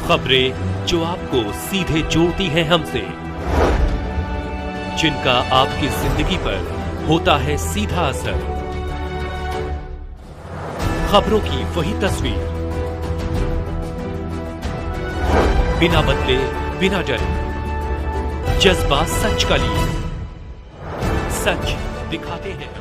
खबरें जो आपको सीधे जोड़ती हैं हमसे, जिनका आपकी जिंदगी पर होता है सीधा असर। खबरों की वही तस्वीर, बिना बदले बिना डरे, जज्बा सच का लिए, सच दिखाते हैं।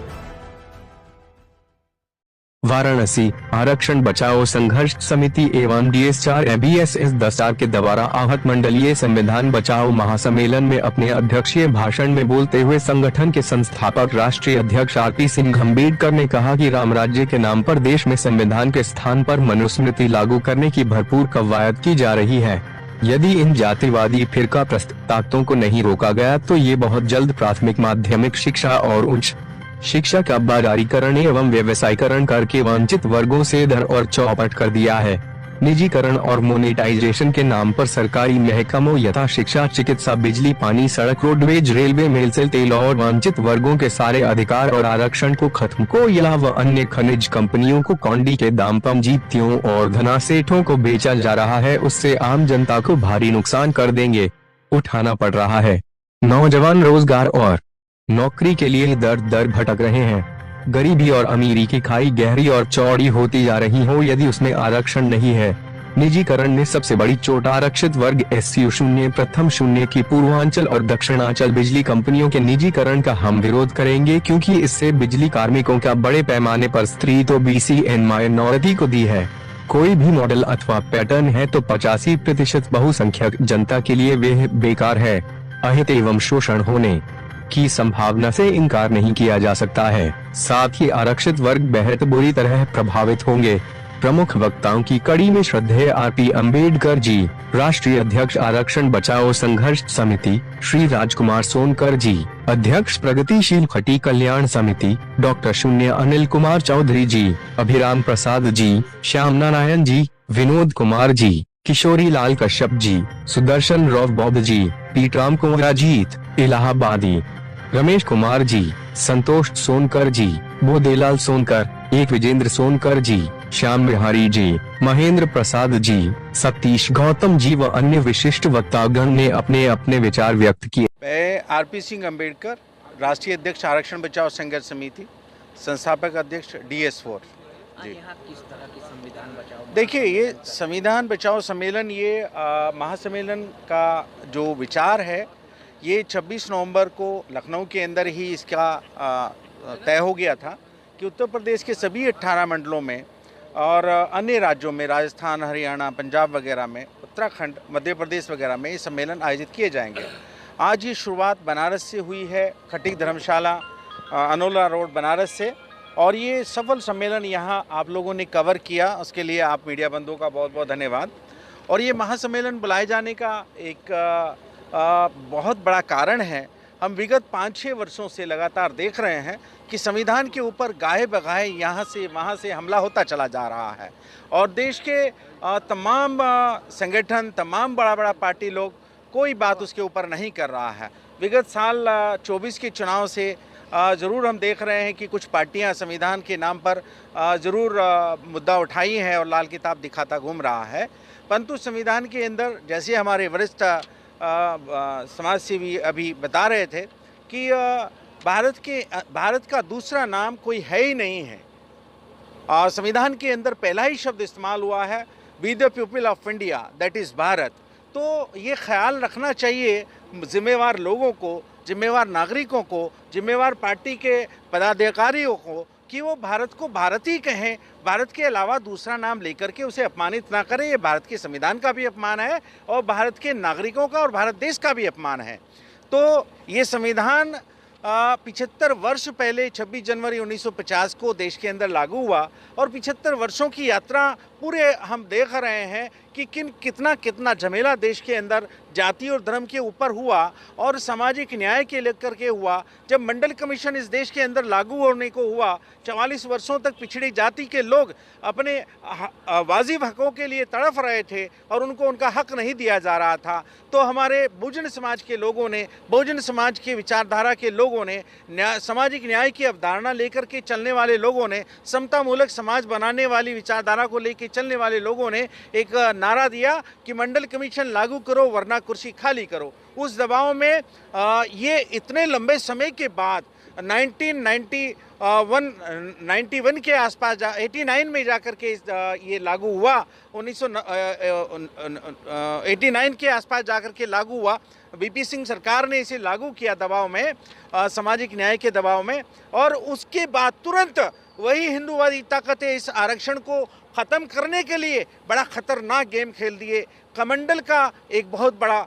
वाराणसी आरक्षण बचाओ संघर्ष समिति एवं DS4 BSS 10 के द्वारा आहत मंडलीय संविधान बचाओ महासम्मेलन में अपने अध्यक्षीय भाषण में बोलते हुए संगठन के संस्थापक राष्ट्रीय अध्यक्ष RP सिंह अम्बेडकर ने कहा कि राम राज्य के नाम पर देश में संविधान के स्थान पर मनुस्मृति लागू करने की भरपूर कवायद की जा रही है। यदि इन जातिवादी फिरका प्रस्त ताकतों को नहीं रोका गया तो ये बहुत जल्द प्राथमिक माध्यमिक शिक्षा और उच्च शिक्षा का बाजारीकरण एवं व्यवसायीकरण करके वंचित वर्गों से धर और चौपट कर दिया है। निजीकरण और मोनेटाइजेशन के नाम पर सरकारी महकमों यथा शिक्षा, चिकित्सा, बिजली, पानी, सड़क, रोडवेज, रेलवे, मेल सेल, तेल और वंचित वर्गों के सारे अधिकार और आरक्षण को खत्म कोयला व अन्य खनिज कंपनियों को कौंडी के दाम पर जीतियों और धनासेठों को बेचा जा रहा है। उससे आम जनता को भारी नुकसान कर देंगे उठाना पड़ रहा है। नौजवान रोजगार और नौकरी के लिए दर दर भटक रहे हैं। गरीबी और अमीरी की खाई गहरी और चौड़ी होती जा रही हो यदि उसमें आरक्षण नहीं है। निजीकरण ने सबसे बड़ी चोट आरक्षित वर्ग SCU 0 प्रथम 0 की पूर्वांचल और दक्षिणांचल बिजली कंपनियों के निजीकरण का हम विरोध करेंगे, क्योंकि इससे बिजली कार्मिकों का बड़े पैमाने पर स्त्री तो BC एंड माइनॉरिटी को दी है। कोई भी मॉडल अथवा पैटर्न है तो 85% बहुसंख्यक जनता के लिए वे बेकार है। अहित एवं शोषण होने की संभावना से इनकार नहीं किया जा सकता है। साथ ही आरक्षित वर्ग बेहद बुरी तरह प्रभावित होंगे। प्रमुख वक्ताओं की कड़ी में श्रद्धेय RP अम्बेडकर जी, राष्ट्रीय अध्यक्ष आरक्षण बचाओ संघर्ष समिति श्री राजकुमार सोनकर जी, अध्यक्ष प्रगतिशील खटी कल्याण समिति डॉक्टर शून्य अनिल कुमार चौधरी जी, अभिराम प्रसाद जी, श्याम नारायण जी, विनोद कुमार जी, किशोरी लाल कश्यप जी, सुदर्शन राव बॉब जी, पीटराम कुमार अजीत इलाहाबादी, रमेश कुमार जी, संतोष सोनकर जी, बोदेलाल सोनकर, एक विजेंद्र सोनकर जी, श्याम बिहारी जी, महेंद्र प्रसाद जी, सतीश गौतम जी व अन्य विशिष्ट वक्तागण ने अपने अपने विचार व्यक्त किए। मैं RP सिंह अम्बेडकर, राष्ट्रीय अध्यक्ष आरक्षण बचाओ संघर्ष समिति, संस्थापक अध्यक्ष DS4 जी। यहाँ किस तरह की संविधान बचाओ? देखिए, ये संविधान बचाओ सम्मेलन, ये महासम्मेलन का जो विचार है, ये 26 नवंबर को लखनऊ के अंदर ही इसका तय हो गया था कि उत्तर प्रदेश के सभी 18 मंडलों में और अन्य राज्यों में, राजस्थान, हरियाणा, पंजाब वगैरह में, उत्तराखंड, मध्य प्रदेश वगैरह में ये सम्मेलन आयोजित किए जाएंगे। आज ये शुरुआत बनारस से हुई है, खटीक धर्मशाला, अनोला रोड, बनारस से, और ये सफल सम्मेलन यहाँ आप लोगों ने कवर किया, उसके लिए आप मीडिया बंधुओं का बहुत बहुत धन्यवाद। और ये महासम्मेलन बुलाए जाने का एक बहुत बड़ा कारण है, हम विगत 5-6 वर्षों से लगातार देख रहे हैं कि संविधान के ऊपर गाहे बगाहे यहाँ से वहाँ से हमला होता चला जा रहा है, और देश के तमाम संगठन, तमाम बड़ा बड़ा पार्टी लोग कोई बात उसके ऊपर नहीं कर रहा है। विगत साल 24 के चुनाव से ज़रूर हम देख रहे हैं कि कुछ पार्टियां संविधान के नाम पर ज़रूर मुद्दा उठाई है और लाल किताब दिखाता घूम रहा है, परंतु संविधान के अंदर, जैसे हमारे वरिष्ठ समाज सेवी अभी बता रहे थे कि भारत का दूसरा नाम कोई है ही नहीं है। संविधान के अंदर पहला ही शब्द इस्तेमाल हुआ है, be the people of India, that is Bharat. तो ये ख्याल रखना चाहिए जिम्मेवार लोगों को, जिम्मेवार नागरिकों को, जिम्मेवार पार्टी के पदाधिकारियों को, कि वो भारत को भारत ही कहें, भारत के अलावा दूसरा नाम लेकर के उसे अपमानित ना करें। ये भारत के संविधान का भी अपमान है और भारत के नागरिकों का और भारत देश का भी अपमान है। तो ये संविधान 75 वर्ष पहले 26 जनवरी 1950 को देश के अंदर लागू हुआ, और 75 वर्षों की यात्रा पूरे हम देख रहे हैं कि कितना झमेला देश के अंदर जाति और धर्म के ऊपर हुआ और सामाजिक न्याय के लेकर के हुआ। जब मंडल कमीशन इस देश के अंदर लागू होने को हुआ, 44 वर्षों तक पिछड़ी जाति के लोग अपने वाजिब हकों के लिए तड़फ रहे थे और उनको उनका हक नहीं दिया जा रहा था। तो हमारे बहुजन समाज के लोगों ने, बहुजन समाज के विचारधारा के लोगों ने, सामाजिक न्याय की अवधारणा लेकर के चलने वाले लोगों ने, समतामूलक समाज बनाने वाली विचारधारा को लेकर चलने वाले लोगों ने एक नारा दिया कि मंडल कमीशन लागू करो वरना कुर्सी खाली करो। उस दबाव में ये इतने लंबे समय के बाद 1991 के आसपास 89 में जाकर के ये लागू हुआ। 1989 के आसपास जाकर के लागू हुआ। वीपी सिंह सरकार ने इसे लागू किया दबाव में, सामाजिक न्याय के दबाव में, और उसके बाद तुरंत वही हिंदूवादी ताकतें इस आरक्षण को ख़त्म करने के लिए बड़ा ख़तरनाक गेम खेल दिए। कमंडल का एक बहुत बड़ा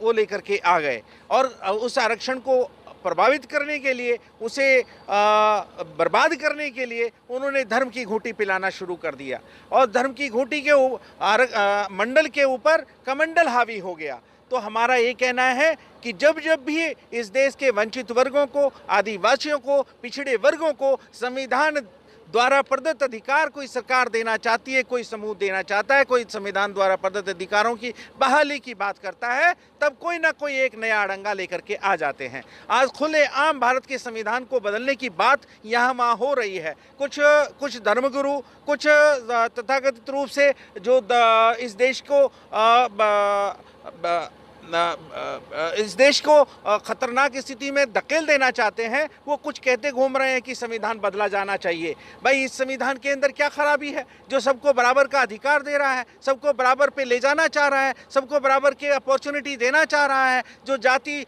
वो लेकर के आ गए और उस आरक्षण को प्रभावित करने के लिए, उसे बर्बाद करने के लिए उन्होंने धर्म की घूंटी पिलाना शुरू कर दिया और धर्म की घूंटी के मंडल के ऊपर कमंडल हावी हो गया। तो हमारा ये कहना है कि जब जब भी इस देश के वंचित वर्गों को, आदिवासियों को, पिछड़े वर्गों को संविधान द्वारा प्रदत्त अधिकार कोई सरकार देना चाहती है, कोई समूह देना चाहता है, कोई संविधान द्वारा प्रदत्त अधिकारों की बहाली की बात करता है, तब कोई ना कोई एक नया अड़ंगा लेकर के आ जाते हैं। आज खुले आम भारत के संविधान को बदलने की बात यहाँ वहाँ हो रही है। कुछ धर्मगुरु, कुछ तथाकथित रूप से जो इस देश को खतरनाक स्थिति में धकेल देना चाहते हैं, वो कुछ कहते घूम रहे हैं कि संविधान बदला जाना चाहिए। भाई, इस संविधान के अंदर क्या खराबी है जो सबको बराबर का अधिकार दे रहा है, सबको बराबर पे ले जाना चाह रहा है, सबको बराबर के अपॉर्चुनिटी देना चाह रहा है, जो जाति,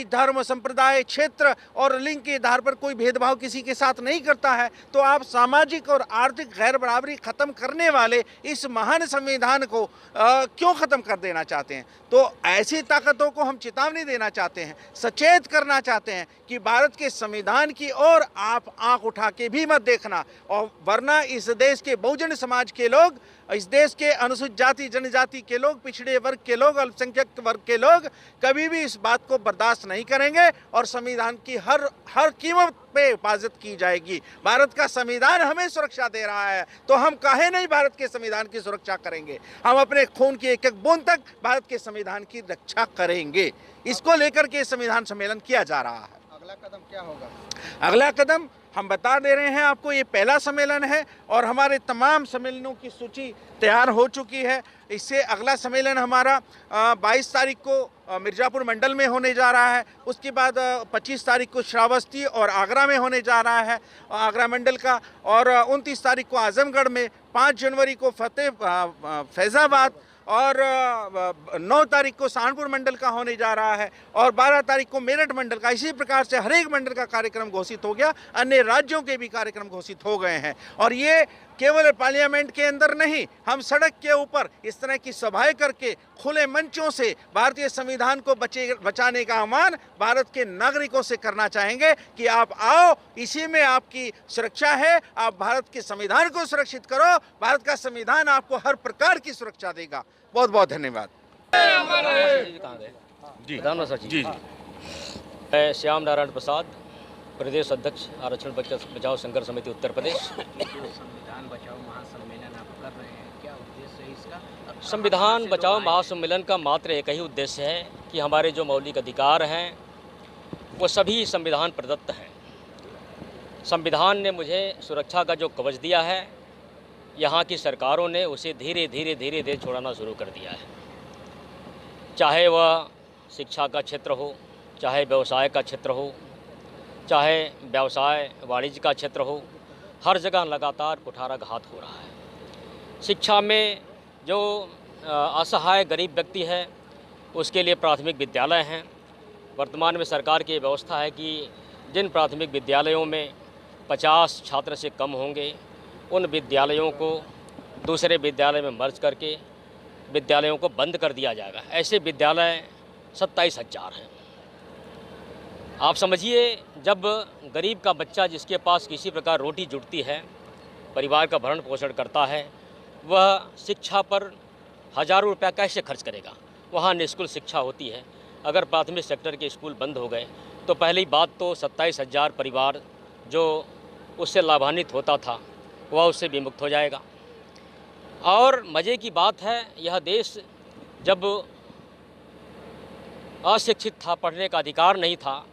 धर्म, संप्रदाय, क्षेत्र और लिंग के आधार पर कोई भेदभाव किसी के साथ नहीं करता है। तो आप सामाजिक और आर्थिक गैर बराबरी खत्म करने वाले इस महान संविधान को क्यों खत्म कर देना चाहते हैं? तो ऐसी ताकतों को हम चेतावनी देना चाहते हैं, सचेत करना चाहते हैं कि भारत के संविधान की ओर आप आंख उठा के भी मत देखना, और वरना इस देश के बहुजन समाज के लोग, इस देश के अनुसूचित जाति जनजाति के लोग, पिछड़े वर्ग के लोग, अल्पसंख्यक वर्ग के लोग कभी भी इस बात को बर्दाश्त नहीं करेंगे और संविधान की हर कीमत पे हिफाजत की जाएगी। भारत का संविधान हमें सुरक्षा दे रहा है, तो हम काहे नहीं भारत के संविधान की सुरक्षा करेंगे? हम अपने खून की एक एक बूंद तक भारत के संविधान की रक्षा करेंगे। इसको लेकर के संविधान सम्मेलन किया जा रहा है। अगला कदम क्या होगा? अगला कदम हम बता दे रहे हैं आपको, ये पहला सम्मेलन है और हमारे तमाम सम्मेलनों की सूची तैयार हो चुकी है। इससे अगला सम्मेलन हमारा 22 तारीख को मिर्ज़ापुर मंडल में होने जा रहा है। उसके बाद 25 तारीख को श्रावस्ती और आगरा में होने जा रहा है, आगरा मंडल का, और 29 तारीख को आजमगढ़ में, 5 जनवरी को फैज़ाबाद, और 9 तारीख को सहारनपुर मंडल का होने जा रहा है, और 12 तारीख को मेरठ मंडल का। इसी प्रकार से हर एक मंडल का कार्यक्रम घोषित हो गया, अन्य राज्यों के भी कार्यक्रम घोषित हो गए हैं। और ये केवल पार्लियामेंट के अंदर नहीं, हम सड़क के ऊपर इस तरह की सभाएं करके खुले मंचों से भारतीय संविधान को बचाने का आह्वान भारत के नागरिकों से करना चाहेंगे कि आप आओ, इसी में आपकी सुरक्षा है। आप भारत के संविधान को सुरक्षित करो, भारत का संविधान आपको हर प्रकार की सुरक्षा देगा। बहुत बहुत धन्यवाद। जी प्रधानमंत्री जी जी मैं श्याम नारायण प्रसाद, प्रदेश अध्यक्ष आरक्षण बचाओ संघर्ष समिति उत्तर प्रदेश। संविधान बचाओ महासम्मेलन आप कर रहे हैं, क्या उद्देश्य है इसका? संविधान बचाओ महासम्मेलन का मात्र एक ही उद्देश्य है कि हमारे जो मौलिक अधिकार हैं वो सभी संविधान प्रदत्त हैं। संविधान ने मुझे सुरक्षा का जो कवच दिया है, यहाँ की सरकारों ने उसे धीरे धीरे छोड़ाना शुरू कर दिया है। चाहे वह शिक्षा का क्षेत्र हो, चाहे व्यवसाय का क्षेत्र हो, चाहे व्यवसाय वाणिज्य का क्षेत्र हो, हर जगह लगातार कुठाराघात हो रहा है। शिक्षा में जो असहाय गरीब व्यक्ति है उसके लिए प्राथमिक विद्यालय हैं। वर्तमान में सरकार की व्यवस्था है कि जिन प्राथमिक विद्यालयों में 50 छात्र से कम होंगे उन विद्यालयों को दूसरे विद्यालय में मर्ज करके विद्यालयों को बंद कर दिया जाएगा। ऐसे विद्यालय 27,000 हैं। आप समझिए, जब गरीब का बच्चा जिसके पास किसी प्रकार रोटी जुटती है, परिवार का भरण पोषण करता है, वह शिक्षा पर हज़ारों रुपया कैसे खर्च करेगा? वहाँ निःशुल्क शिक्षा होती है। अगर प्राथमिक सेक्टर के स्कूल बंद हो गए तो पहली बात तो 27,000 परिवार जो उससे लाभान्वित होता था वह उससे विमुक्त हो जाएगा। और मज़े की बात है, यह देश जब अशिक्षित था, पढ़ने का अधिकार नहीं था,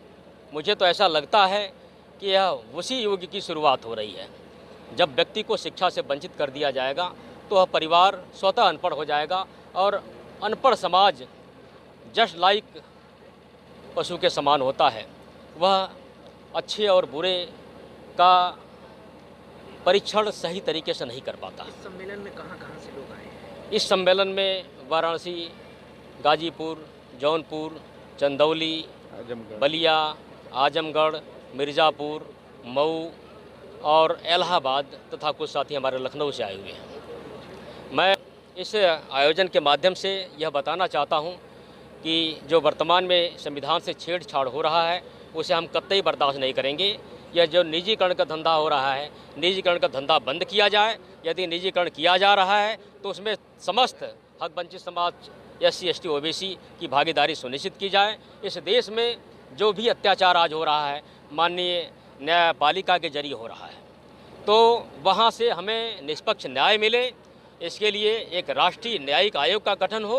मुझे तो ऐसा लगता है कि यह उसी युग की शुरुआत हो रही है। जब व्यक्ति को शिक्षा से वंचित कर दिया जाएगा तो वह परिवार स्वतः अनपढ़ हो जाएगा और अनपढ़ समाज जस्ट लाइक पशु के समान होता है। वह अच्छे और बुरे का परीक्षण सही तरीके से नहीं कर पाता। इस सम्मेलन में कहाँ कहाँ से लोग आए हैं? इस सम्मेलन में वाराणसी, गाजीपुर, जौनपुर, चंदौली, बलिया, आजमगढ़, मिर्ज़ापुर, मऊ और इलाहाबाद तथा कुछ साथी हमारे लखनऊ से आए हुए हैं। मैं इस आयोजन के माध्यम से यह बताना चाहता हूं कि जो वर्तमान में संविधान से छेड़छाड़ हो रहा है उसे हम कतई बर्दाश्त नहीं करेंगे। यह जो निजीकरण का धंधा हो रहा है, निजीकरण का धंधा बंद किया जाए। यदि निजीकरण किया जा रहा है तो उसमें समस्त हक वंचित समाज, SC, ST, OBC की भागीदारी सुनिश्चित की जाए। इस देश में जो भी अत्याचार आज हो रहा है माननीय न्यायपालिका के जरिए हो रहा है, तो वहाँ से हमें निष्पक्ष न्याय मिले। इसके लिए एक राष्ट्रीय न्यायिक आयोग का गठन हो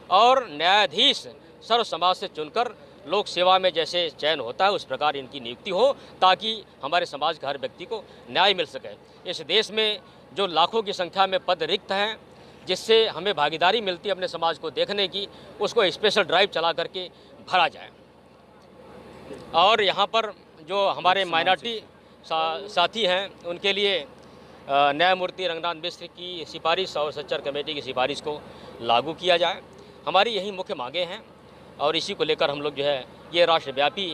और न्यायाधीश सर्व समाज से चुनकर लोक सेवा में जैसे चयन होता है उस प्रकार इनकी नियुक्ति हो, ताकि हमारे समाज के हर व्यक्ति को न्याय मिल सके। इस देश में जो लाखों की संख्या में पद रिक्त हैं, जिससे हमें भागीदारी मिलती है अपने समाज को देखने की, उसको स्पेशल ड्राइव चला करके भरा जाए। और यहाँ पर जो हमारे माइनॉरिटी साथी हैं उनके लिए न्यायमूर्ति रंगनाथ मिश्र की सिफारिश और सच्चर कमेटी की सिफारिश को लागू किया जाए। हमारी यही मुख्य मांगें हैं और इसी को लेकर हम लोग जो है ये राष्ट्रव्यापी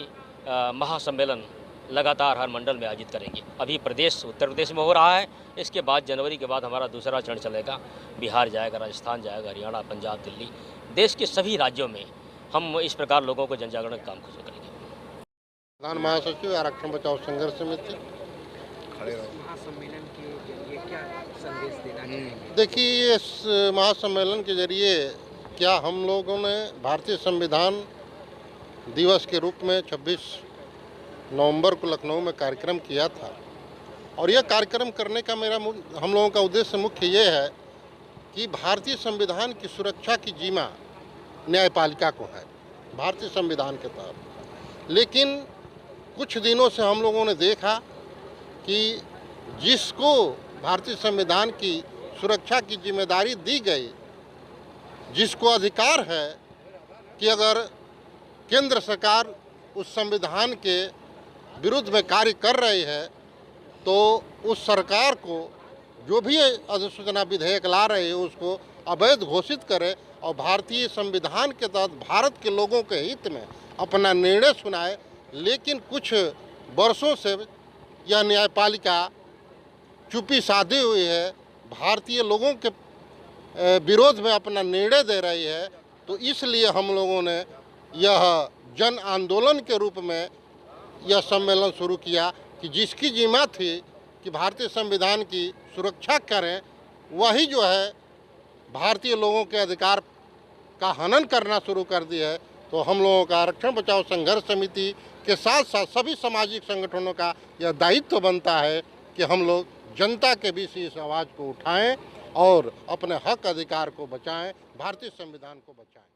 महासम्मेलन लगातार हर मंडल में आयोजित करेंगे। अभी उत्तर प्रदेश में हो रहा है, इसके बाद जनवरी के बाद हमारा दूसरा चरण चलेगा। बिहार जाएगा, राजस्थान जाएगा, हरियाणा, पंजाब, दिल्ली, देश के सभी राज्यों में हम इस प्रकार लोगों को जनजागरण का काम करेंगे। प्रधान महासचिव आरक्षण बचाओ संघर्ष समिति। महासम्मेलन के जरिए क्या संदेश देना चाहेंगे? देखिए, इस महासम्मेलन के जरिए क्या हम लोगों ने भारतीय संविधान दिवस के रूप में 26 नवंबर को लखनऊ में कार्यक्रम किया था, और यह कार्यक्रम करने का हम लोगों का उद्देश्य मुख्य ये है कि भारतीय संविधान की सुरक्षा की जिम्मा न्यायपालिका को है भारतीय संविधान के तहत। लेकिन कुछ दिनों से हम लोगों ने देखा कि जिसको भारतीय संविधान की सुरक्षा की जिम्मेदारी दी गई, जिसको अधिकार है कि अगर केंद्र सरकार उस संविधान के विरुद्ध में कार्य कर रही है तो उस सरकार को जो भी अधिसूचना विधेयक ला रही है उसको अवैध घोषित करे और भारतीय संविधान के तहत भारत के लोगों के हित में अपना निर्णय सुनाए। लेकिन कुछ वर्षों से यह न्यायपालिका चुप्पी साधी हुई है, भारतीय लोगों के विरोध में अपना निर्णय दे रही है। तो इसलिए हम लोगों ने यह जन आंदोलन के रूप में यह सम्मेलन शुरू किया कि जिसकी जिम्मा थी कि भारतीय संविधान की सुरक्षा करें, वही जो है भारतीय लोगों के अधिकार का हनन करना शुरू कर दिया है। तो हम लोगों का आरक्षण बचाओ संघर्ष समिति के साथ साथ सभी सामाजिक संगठनों का यह दायित्व बनता है कि हम लोग जनता के बीच इस आवाज़ को उठाएं और अपने हक अधिकार को बचाएं, भारतीय संविधान को बचाएं।